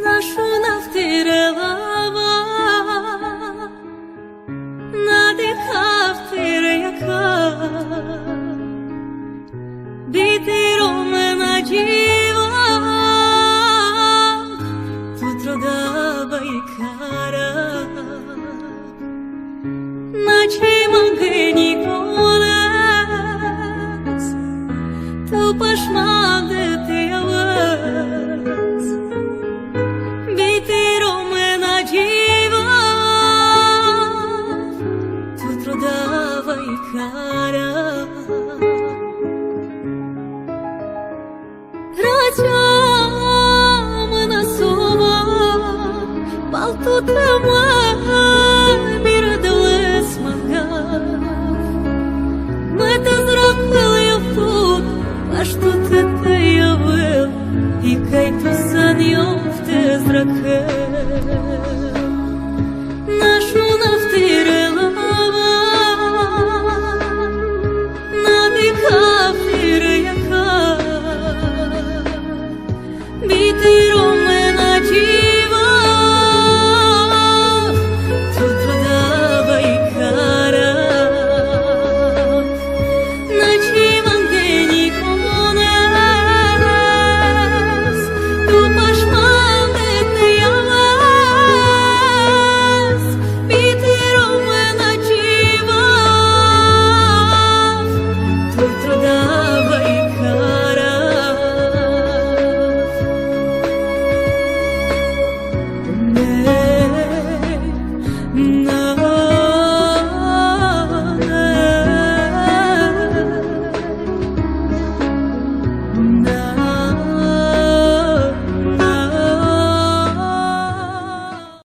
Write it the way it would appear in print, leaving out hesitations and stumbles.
нашу навтирелава, надихавтире яка, бітиром надіва, тут родава і кара, наче магині колес, tu pašmādē Dievas, biti romena dzīva, tu trodāvai karā. Rācā mana sova, baltu tamā,